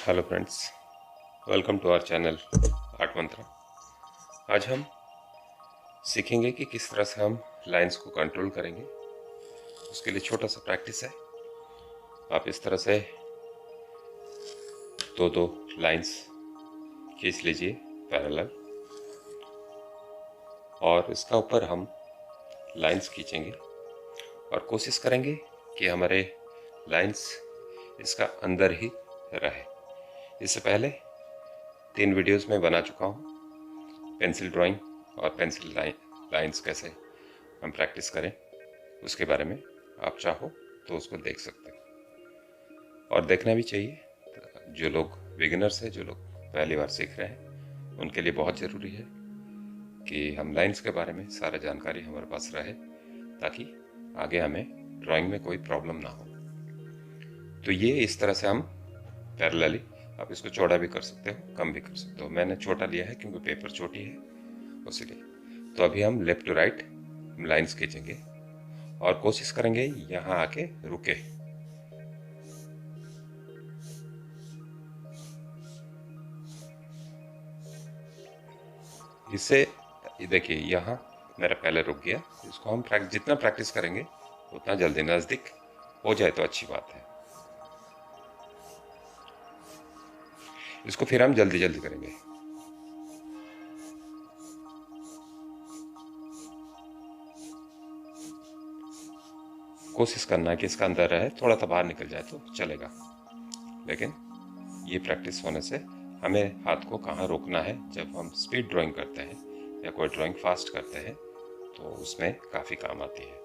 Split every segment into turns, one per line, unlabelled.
Hello friends, welcome to our channel art Mantra. आज हम सीखेंगे कि किस तरह से हम लाइंस को कंट्रोल करेंगे। उसके लिए छोटा सा प्रैक्टिस है। आप इस तरह से दो दो लाइंस खींच लीजिए पैरेलल, और इसका ऊपर हम लाइंस खींचेंगे और कोशिश करेंगे कि हमारे लाइंस इसका अंदर ही रहे। इससे पहले 3 वीडियोस में बना चुका हूँ, पेंसिल ड्राइंग और पेंसिल लाइंस कैसे हम प्रैक्टिस करें उसके बारे में। आप चाहो तो उसको देख सकते हैं और देखना भी चाहिए। जो लोग बिगिनर्स हैं, जो लोग पहली बार सीख रहे हैं, उनके लिए बहुत ज़रूरी है कि हम लाइंस के बारे में सारा जानकारी हमारे पास रहे, ताकि आगे हमें ड्राइंग में कोई प्रॉब्लम ना हो। तो ये इस तरह से हम पैरेलली, आप इसको चौड़ा भी कर सकते हो, कम भी कर सकते हो। मैंने छोटा लिया है क्योंकि पेपर छोटी है, उसीलिए। तो अभी हम लेफ्ट टू राइट लाइंस खींचेंगे और कोशिश करेंगे यहाँ आके रुके। इससे देखिए, यहाँ मेरा पहले रुक गया। इसको हम जितना प्रैक्टिस करेंगे उतना जल्दी नज़दीक हो जाए तो अच्छी बात है। इसको फिर हम जल्दी जल्दी करेंगे। कोशिश करना है कि इसका अंदर रहे, थोड़ा सा बाहर निकल जाए तो चलेगा, लेकिन ये प्रैक्टिस होने से हमें हाथ को कहाँ रोकना है। जब हम स्पीड ड्राइंग करते हैं या कोई ड्राइंग फास्ट करते हैं तो उसमें काफ़ी काम आती है।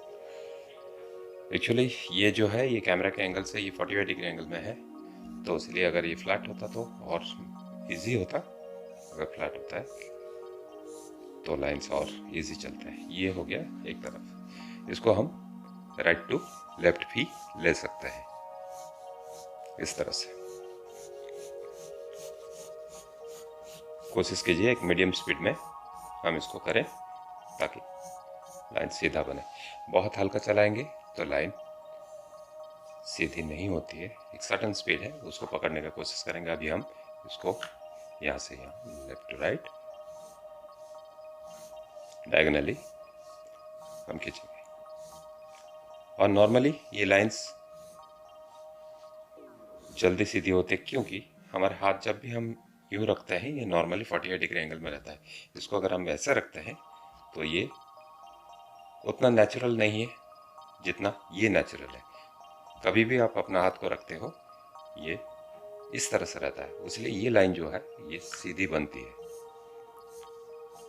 एक्चुअली ये जो है, ये कैमरा के एंगल से ये 45 डिग्री एंगल में है, तो इसलिए अगर ये फ्लैट होता तो और इजी होता। अगर फ्लैट होता है तो लाइंस और इजी चलते हैं। ये हो गया एक तरफ। इसको हम राइट टू लेफ्ट भी ले सकते हैं इस तरह से। कोशिश कीजिए एक मीडियम स्पीड में हम इसको करें ताकि लाइन सीधा बने। बहुत हल्का चलाएंगे तो लाइन सीधी नहीं होती है। एक सर्टेन स्पीड है, उसको पकड़ने का कोशिश करेंगे। अभी हम इसको यहाँ से यहाँ लेफ्ट टू राइट डायगोनली हम खींचेंगे। और नॉर्मली ये लाइंस जल्दी सीधी होते क्योंकि हमारे हाथ जब भी हम यूँ रखते हैं, ये नॉर्मली 48 डिग्री एंगल में रहता है। इसको अगर हम वैसे रखते हैं तो ये उतना नेचुरल नहीं है जितना ये नेचुरल है। कभी भी आप अपना हाथ को रखते हो, ये इस तरह से रहता है, इसलिए ये लाइन जो है ये सीधी बनती है।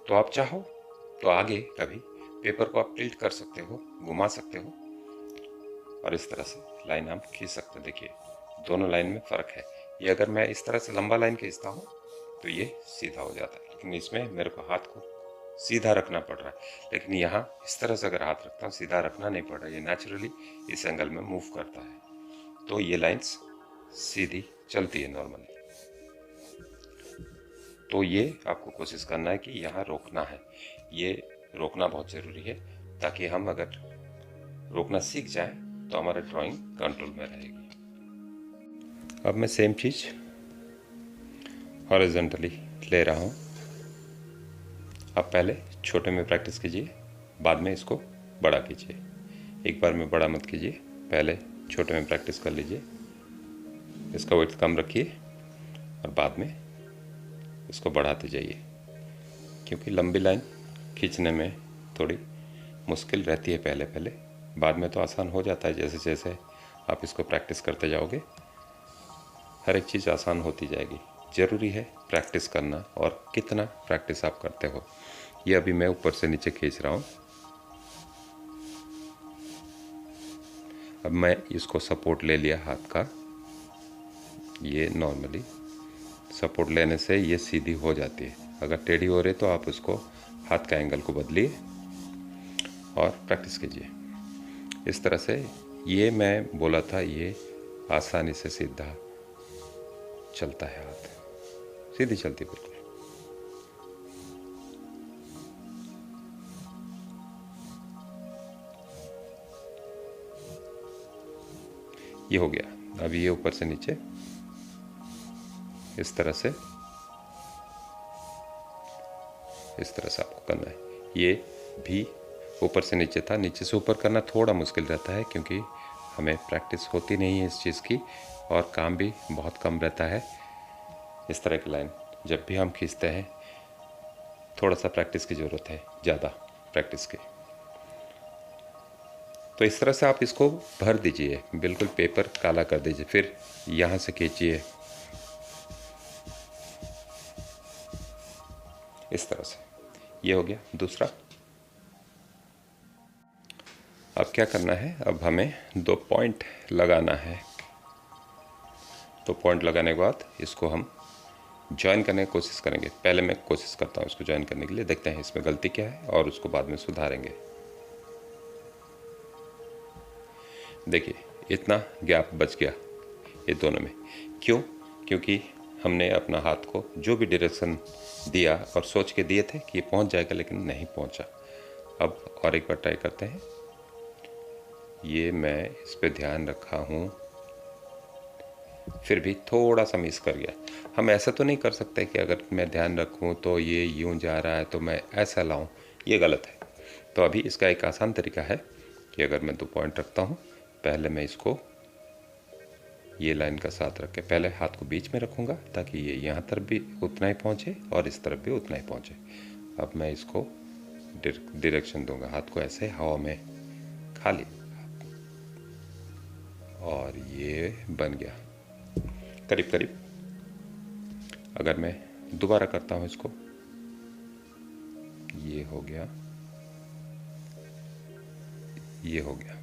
तो आप चाहो तो आगे कभी पेपर को आप टिल्ट कर सकते हो, घुमा सकते हो, और इस तरह से लाइन हम खींच सकते हैं। देखिए, दोनों लाइन में फ़र्क है। ये अगर मैं इस तरह से लंबा लाइन खींचता हूँ तो ये सीधा हो जाता है, लेकिन इसमें मेरे को हाथ को सीधा रखना पड़ रहा है। लेकिन यहाँ इस तरह से अगर हाथ रखता हूँ, सीधा रखना नहीं पड़ रहा, ये नेचुरली इस एंगल में मूव करता है, तो ये लाइंस सीधी चलती है नॉर्मली। तो ये आपको कोशिश करना है कि यहाँ रोकना है। ये रोकना बहुत ज़रूरी है, ताकि हम अगर रोकना सीख जाए तो हमारा ड्राइंग कंट्रोल में रहेगी। अब मैं सेम चीज़ हॉरिजॉन्टली ले रहा हूँ। आप पहले छोटे में प्रैक्टिस कीजिए, बाद में इसको बड़ा कीजिए। एक बार में बड़ा मत कीजिए, पहले छोटे में प्रैक्टिस कर लीजिए। इसका वेट कम रखिए और बाद में इसको बढ़ाते जाइए, क्योंकि लंबी लाइन खींचने में थोड़ी मुश्किल रहती है पहले पहले। बाद में तो आसान हो जाता है। जैसे जैसे आप इसको प्रैक्टिस करते जाओगे, हर एक चीज़ आसान होती जाएगी। ज़रूरी है प्रैक्टिस करना, और कितना प्रैक्टिस आप करते हो। ये अभी मैं ऊपर से नीचे खींच रहा हूँ। अब मैं इसको सपोर्ट ले लिया हाथ का। ये नॉर्मली सपोर्ट लेने से ये सीधी हो जाती है। अगर टेढ़ी हो रही तो आप उसको हाथ का एंगल को बदलिए और प्रैक्टिस कीजिए इस तरह से। ये मैं बोला था, ये आसानी से सीधा चलता है, हाथ सीधी चलती बिल्कुल। ये हो गया। अब ये ऊपर से नीचे इस तरह से आपको करना है। ये भी ऊपर से नीचे था, नीचे से ऊपर करना थोड़ा मुश्किल रहता है क्योंकि हमें प्रैक्टिस होती नहीं है इस चीज़ की और काम भी बहुत कम रहता है। इस तरह की लाइन जब भी हम खींचते हैं थोड़ा सा प्रैक्टिस की ज़रूरत है, ज़्यादा प्रैक्टिस की। तो इस तरह से आप इसको भर दीजिए, बिल्कुल पेपर काला कर दीजिए, फिर यहाँ से खींचिए इस तरह से। ये हो गया दूसरा। अब क्या करना है, अब हमें 2 पॉइंट लगाना है। तो पॉइंट लगाने के बाद इसको हम ज्वाइन करने की कोशिश करेंगे। पहले मैं कोशिश करता हूँ इसको ज्वाइन करने के लिए, देखते हैं इसमें गलती क्या है और उसको बाद में सुधारेंगे। देखिए इतना गैप बच गया ये दोनों में। क्यों? क्योंकि हमने अपना हाथ को जो भी डायरेक्शन दिया और सोच के दिए थे कि ये पहुंच जाएगा, लेकिन नहीं पहुंचा। अब और एक बार ट्राई करते हैं। ये मैं इस पे ध्यान रखा हूँ, फिर भी थोड़ा सा मिस कर गया। हम ऐसा तो नहीं कर सकते कि अगर मैं ध्यान रखूँ तो ये यूं जा रहा है तो मैं ऐसा लाऊं, ये गलत है। तो अभी इसका एक आसान तरीका है कि अगर मैं 2 पॉइंट रखता हूँ, पहले मैं इसको ये लाइन का साथ रख के पहले हाथ को बीच में रखूँगा ताकि ये यहाँ तरफ भी उतना ही पहुँचे और इस तरफ भी उतना ही पहुँचे। अब मैं इसको डायरेक्शन दूंगा, हाथ को ऐसे हवा में खाली, और ये बन गया करीब करीब। अगर मैं दोबारा करता हूँ इसको, ये हो गया, ये हो गया।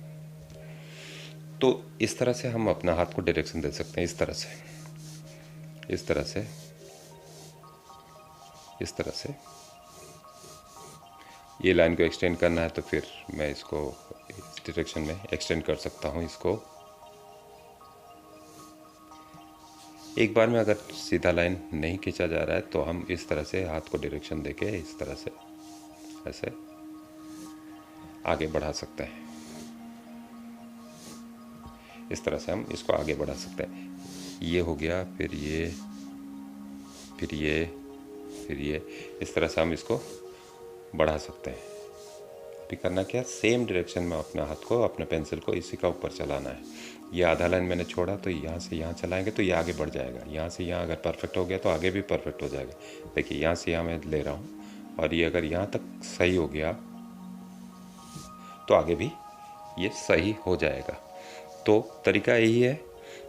तो इस तरह से हम अपना हाथ को डायरेक्शन दे सकते हैं, इस तरह से, इस तरह से, इस तरह से। ये लाइन को एक्सटेंड करना है तो फिर मैं इसको इस डायरेक्शन में एक्सटेंड कर सकता हूँ इसको। एक बार में अगर सीधा लाइन नहीं खींचा जा रहा है तो हम इस तरह से हाथ को डायरेक्शन देके इस तरह से ऐसे आगे बढ़ा सकते हैं। इस तरह से हम इसको आगे बढ़ा सकते हैं। ये हो गया, फिर ये, फिर ये, फिर ये, इस तरह से हम इसको बढ़ा सकते हैं। अभी करना क्या, सेम डायरेक्शन में अपने हाथ को, अपने पेंसिल को इसी का ऊपर चलाना है। ये आधा लाइन मैंने छोड़ा तो यहाँ से यहाँ चलाएंगे तो ये आगे बढ़ जाएगा। यहाँ से यहाँ अगर परफेक्ट हो गया तो आगे भी परफेक्ट हो जाएगा। देखिए यहाँ से यहाँ मैं ले रहा हूँ और ये अगर यहाँ तक सही हो गया तो आगे भी ये सही हो जाएगा। तो तरीका यही है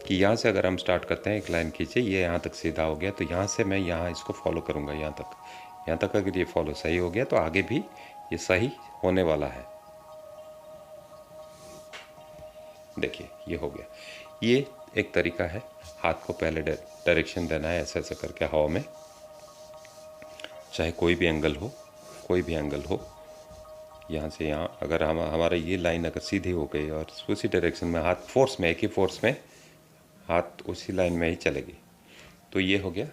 कि यहाँ से अगर हम स्टार्ट करते हैं, एक लाइन खींचे, ये यहाँ तक सीधा हो गया तो यहाँ से मैं यहाँ इसको फॉलो करूँगा यहाँ तक अगर ये फॉलो सही हो गया तो आगे भी ये सही होने वाला है। देखिए ये हो गया। ये एक तरीका है, हाथ को पहले डायरेक्शन देना है ऐसे ऐसे करके हवा में, चाहे कोई भी एंगल हो, कोई भी एंगल हो। यहाँ से यहाँ अगर हमारा ये लाइन अगर सीधी हो गई और उसी डायरेक्शन में हाथ फोर्स में, एक ही फोर्स में हाथ उसी लाइन में ही चलेगी, तो ये हो गया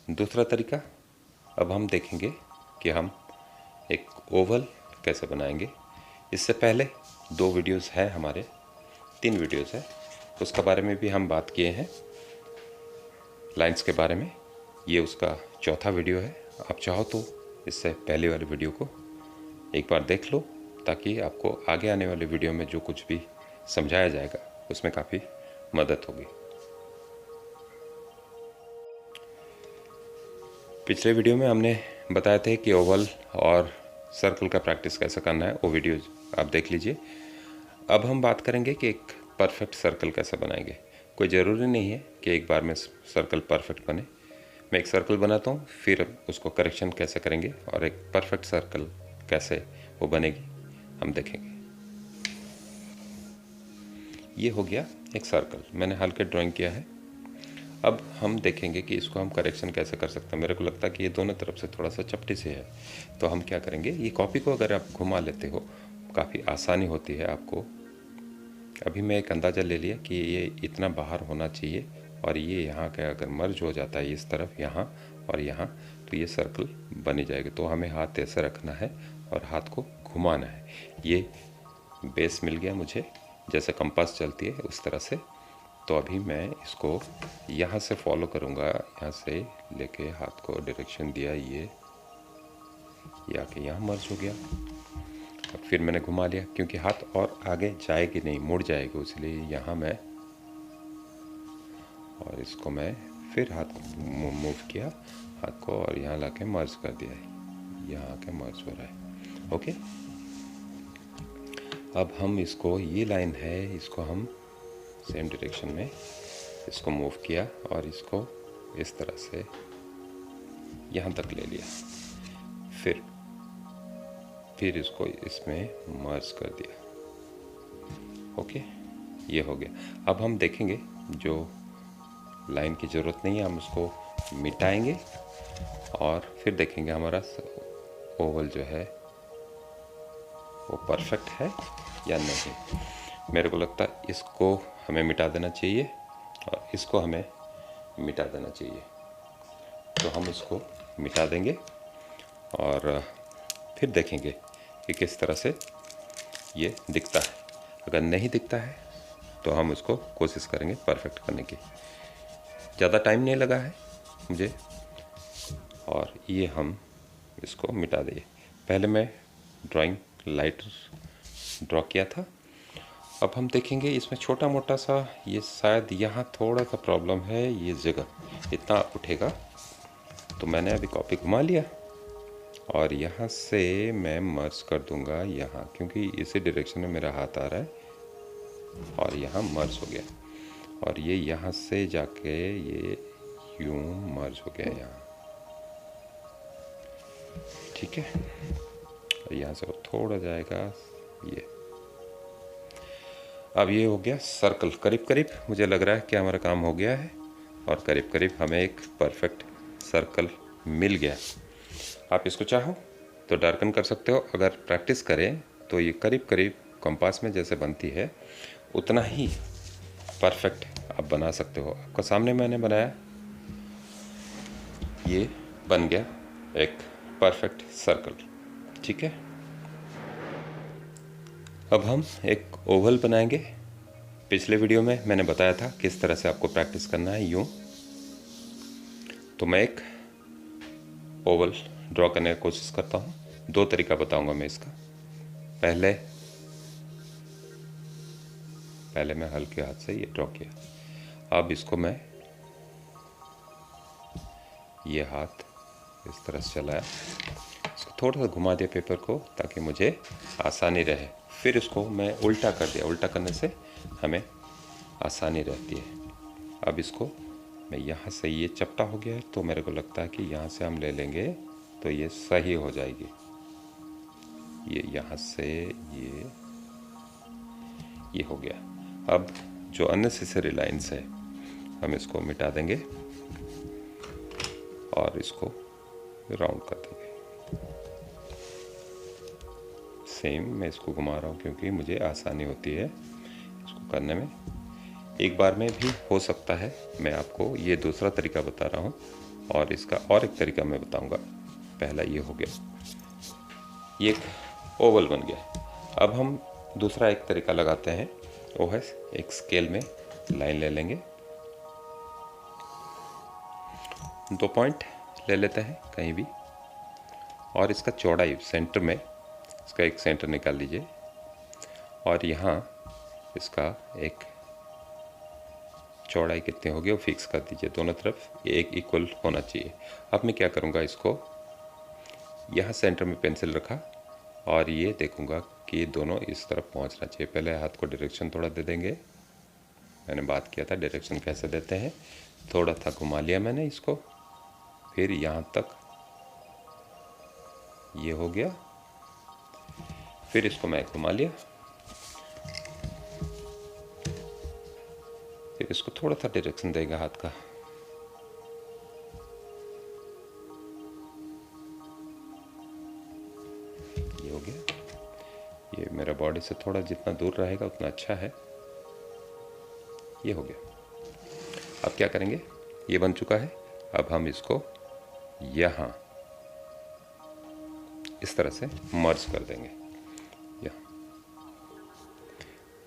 दूसरा तरीका। अब हम देखेंगे कि हम एक ओवल कैसे बनाएंगे। इससे पहले 2 वीडियोस हैं हमारे, 3 वीडियोस है, उसका बारे में भी हम बात किए हैं, लाइंस के बारे में। ये उसका चौथा वीडियो है। आप चाहो तो इससे पहले वाले वीडियो को एक बार देख लो ताकि आपको आगे आने वाले वीडियो में जो कुछ भी समझाया जाएगा उसमें काफ़ी मदद होगी। पिछले वीडियो में हमने बताया था कि ओवल और सर्कल का प्रैक्टिस कैसे करना है, वो वीडियो आप देख लीजिए। अब हम बात करेंगे कि एक परफेक्ट सर्कल कैसे बनाएंगे। कोई ज़रूरी नहीं है कि एक बार में सर्कल परफेक्ट बने। मैं एक सर्कल बनाता हूँ, फिर उसको करेक्शन कैसे करेंगे और एक परफेक्ट सर्कल कैसे वो बनेगी हम देखेंगे। ये हो गया एक सर्कल, मैंने हल्के ड्राइंग किया है। अब हम देखेंगे कि इसको हम करेक्शन कैसे कर सकते हैं। मेरे को लगता है कि ये दोनों तरफ से थोड़ा सा चपटी से है, तो हम क्या करेंगे, ये कॉपी को अगर आप घुमा लेते हो काफ़ी आसानी होती है आपको। अभी मैं एक अंदाज़ा ले लिया कि ये इतना बाहर होना चाहिए और ये यहाँ का अगर मर्ज हो जाता है इस तरफ, यहाँ और यहाँ, तो ये सर्कल बनी जाएगी। तो हमें हाथ ऐसे रखना है और हाथ को घुमाना है। ये बेस मिल गया मुझे, जैसे कंपास चलती है उस तरह से। तो अभी मैं इसको यहाँ से फॉलो करूँगा, यहाँ से लेके हाथ को डायरेक्शन दिया, ये आके यहाँ मर्ज हो गया। अब फिर मैंने घुमा लिया, क्योंकि हाथ और आगे जाएगी नहीं, मुड़ जाएगी, इसलिए यहाँ मैं, और इसको मैं फिर हाथ मूव किया हाथ को, और यहाँ लाके मर्ज कर दिया है, यहाँ आके मर्ज हो रहा है। ओके, अब हम इसको, ये लाइन है, इसको हम सेम डायरेक्शन में इसको मूव किया और इसको इस तरह से यहाँ तक ले लिया, फिर इसको इसमें मर्ज कर दिया। ओके, ये हो गया। अब हम देखेंगे जो लाइन की ज़रूरत नहीं है, हम उसको मिटाएंगे और फिर देखेंगे हमारा ओवल जो है वो परफेक्ट है या नहीं। मेरे को लगता है इसको हमें मिटा देना चाहिए और इसको हमें मिटा देना चाहिए, तो हम इसको मिटा देंगे और फिर देखेंगे कि किस तरह से ये दिखता है। अगर नहीं दिखता है तो हम उसको कोशिश करेंगे परफेक्ट करने की। ज़्यादा टाइम नहीं लगा है मुझे, और ये हम इसको मिटा देंगे। पहले मैं ड्राइंग लाइटर ड्रॉ किया था, अब हम देखेंगे इसमें छोटा मोटा सा, ये शायद यहाँ थोड़ा सा प्रॉब्लम है, ये जगह इतना उठेगा, तो मैंने अभी कॉपी घुमा लिया और यहाँ से मैं मर्ज कर दूंगा यहाँ, क्योंकि इसी डायरेक्शन में मेरा हाथ आ रहा है और यहाँ मर्ज हो गया, और ये यहाँ से जाके ये यूं मर्ज हो गया यहाँ। ठीक है, यहाँ से थोड़ा जाएगा ये। अब ये हो गया सर्कल, करीब करीब मुझे लग रहा है कि हमारा काम हो गया है और करीब करीब हमें एक परफेक्ट सर्कल मिल गया। आप इसको चाहो तो डार्कन कर सकते हो, अगर प्रैक्टिस करें तो ये करीब करीब कंपास में जैसे बनती है उतना ही परफेक्ट आप बना सकते हो। आपका सामने मैंने बनाया, ये बन गया एक परफेक्ट सर्कल। ठीक है, अब हम एक ओवल बनाएंगे। पिछले वीडियो में मैंने बताया था किस तरह से आपको प्रैक्टिस करना है यूं, तो मैं एक ओवल ड्रॉ करने की कोशिश करता हूँ। दो तरीका बताऊंगा मैं इसका। पहले मैं हल्के हाथ से ये ड्रॉ किया, अब इसको मैं ये हाथ इस तरह से चलाया, इसको थोड़ा सा घुमा दिया पेपर को ताकि मुझे आसानी रहे, फिर इसको मैं उल्टा कर दिया। उल्टा करने से हमें आसानी रहती है। अब इसको मैं यहाँ से, ये चपटा हो गया है तो मेरे को लगता है कि यहाँ से हम ले लेंगे तो ये सही हो जाएगी। ये यहाँ से ये हो गया। अब जो अननेसेसरी लाइन्स है हम इसको मिटा देंगे और इसको राउंड कर देंगे। सेम मैं इसको घुमा रहा हूँ क्योंकि मुझे आसानी होती है इसको करने में। एक बार में भी हो सकता है, मैं आपको ये दूसरा तरीका बता रहा हूँ और इसका और एक तरीका मैं बताऊँगा। पहला ये हो गया, ये एक ओवल बन गया। अब हम दूसरा एक तरीका लगाते हैं, वो है एक स्केल में लाइन ले लेंगे, 2 पॉइंट ले लेते हैं कहीं भी, और इसका चौड़ाई सेंटर में, इसका एक सेंटर निकाल लीजिए और यहाँ इसका एक चौड़ाई कितनी होगी वो फिक्स कर दीजिए। दोनों तरफ ये एक इक्वल होना चाहिए। अब मैं क्या करूँगा, इसको यहाँ सेंटर में पेंसिल रखा और ये देखूँगा कि दोनों इस तरफ पहुँचना चाहिए। पहले हाथ को डायरेक्शन थोड़ा दे देंगे, मैंने बात किया था डायरेक्शन कैसे देते हैं। थोड़ा सा घुमा लिया मैंने इसको, फिर यहाँ तक ये हो गया, फिर इसको मैं घुमा लिया, फिर इसको थोड़ा सा डायरेक्शन देगा हाथ का। ये हो गया। ये मेरा बॉडी से थोड़ा जितना दूर रहेगा उतना अच्छा है। ये हो गया। अब क्या करेंगे, ये बन चुका है। अब हम इसको यहाँ इस तरह से मर्ज कर देंगे।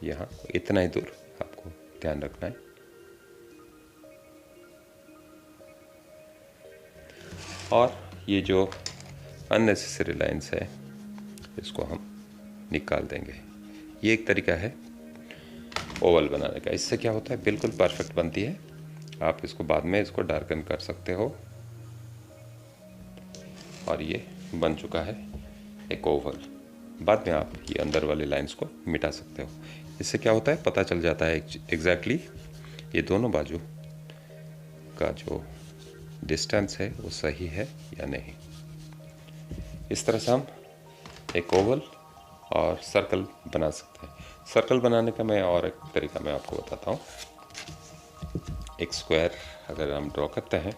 यहाँ इतना ही दूर आपको ध्यान रखना है। और ये जो अननेसेसरी लाइन्स है इसको हम निकाल देंगे। ये एक तरीका है ओवल बनाने का। इससे क्या होता है, बिल्कुल परफेक्ट बनती है। आप इसको बाद में इसको डार्कन कर सकते हो। और ये बन चुका है एक ओवल। बाद में आप ये अंदर वाली लाइंस को मिटा सकते हो। इससे क्या होता है, पता चल जाता है एग्जैक्टली ये दोनों बाजू का जो डिस्टेंस है वो सही है या नहीं। इस तरह से हम एक ओवल और सर्कल बना सकते हैं। सर्कल बनाने का मैं और एक तरीका मैं आपको बताता हूँ। एक स्क्वायर अगर हम ड्रॉ करते हैं,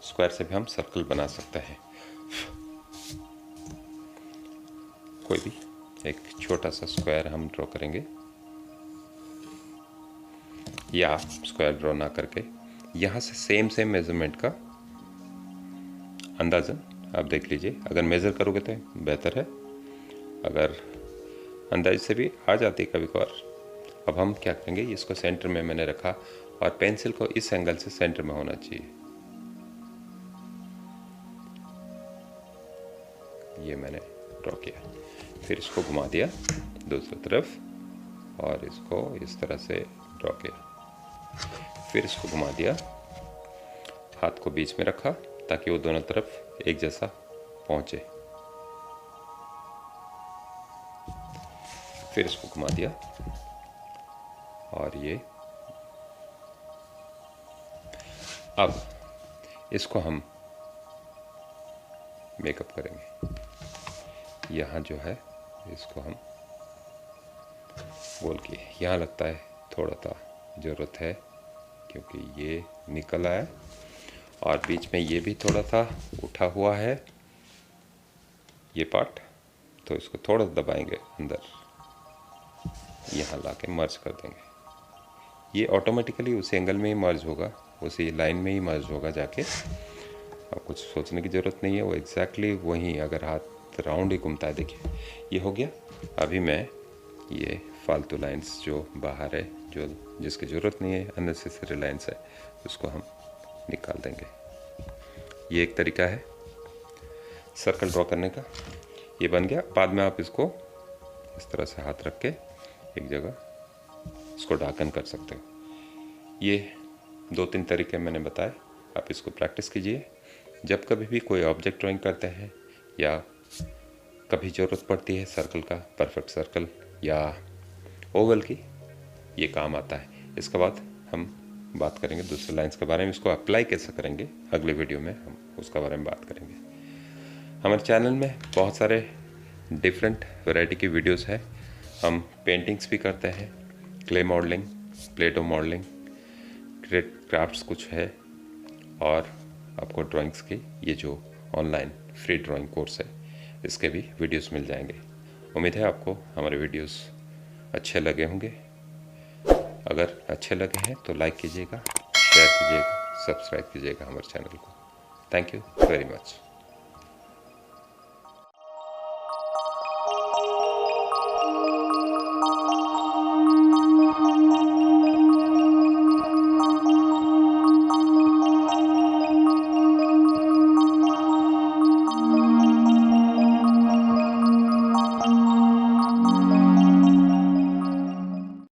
स्क्वायर से भी हम सर्कल बना सकते हैं। कोई भी एक छोटा सा स्क्वायर हम ड्रॉ करेंगे, या स्क्वायर ड्रॉ ना करके यहाँ से सेम मेजरमेंट का अंदाज़न आप देख लीजिए। अगर मेज़र करोगे तो बेहतर है, अगर अंदाज से भी आ जाती है कभी कभार। अब हम क्या करेंगे, इसको सेंटर में मैंने रखा और पेंसिल को इस एंगल से सेंटर में होना चाहिए। ये मैंने ड्रॉ किया, फिर इसको घुमा दिया दूसरी तरफ और इसको इस तरह से ड्रॉ किया, फिर इसको घुमा दिया, हाथ को बीच में रखा ताकि वो दोनों तरफ एक जैसा पहुंचे, फिर इसको घुमा दिया और ये। अब इसको हम मेकअप करेंगे। यहाँ जो है इसको हम गोल किए, यहाँ लगता है थोड़ा सा ज़रूरत है क्योंकि ये निकल आया और बीच में ये भी थोड़ा सा उठा हुआ है ये पार्ट, तो इसको थोड़ा दबाएंगे अंदर, यहाँ लाके मर्ज कर देंगे। ये ऑटोमेटिकली उसी एंगल में ही मर्ज होगा, उसी लाइन में ही मर्ज होगा जाके। अब कुछ सोचने की ज़रूरत नहीं है, वो एग्जैक्टली वहीं, अगर हाथ राउंड ही घूमता है, देखिए ये हो गया। अभी मैं ये फालतू लाइंस जो बाहर है, जो जिसकी ज़रूरत नहीं है, अननेसेसरी लाइंस है, उसको हम निकाल देंगे। ये एक तरीका है सर्कल ड्रॉ करने का। ये बन गया। बाद में आप इसको इस तरह से हाथ रख के एक जगह इसको ढाकन कर सकते हो। ये 2-3 तरीके मैंने बताए, आप इसको प्रैक्टिस कीजिए। जब कभी भी कोई ऑब्जेक्ट ड्राइंग करते हैं या कभी ज़रूरत पड़ती है सर्कल का, परफेक्ट सर्कल या ओवल की, ये काम आता है। इसके बाद हम बात करेंगे दूसरे लाइंस के बारे में, इसको अप्लाई कैसे करेंगे अगले वीडियो में हम उसका बारे में बात करेंगे। हमारे चैनल में बहुत सारे डिफरेंट वैरायटी की वीडियोस है। हम पेंटिंग्स भी करते हैं, क्ले मॉडलिंग, प्लेटो मॉडलिंग, क्राफ्ट्स कुछ है, और आपको ड्राइंग्स की ये जो ऑनलाइन फ्री ड्राइंग कोर्स है इसके भी वीडियोस मिल जाएंगे। उम्मीद है आपको हमारे वीडियोस अच्छे लगे होंगे। अगर अच्छे लगे हैं तो लाइक कीजिएगा, शेयर कीजिएगा, सब्सक्राइब कीजिएगा हमारे चैनल को। Thank you very much.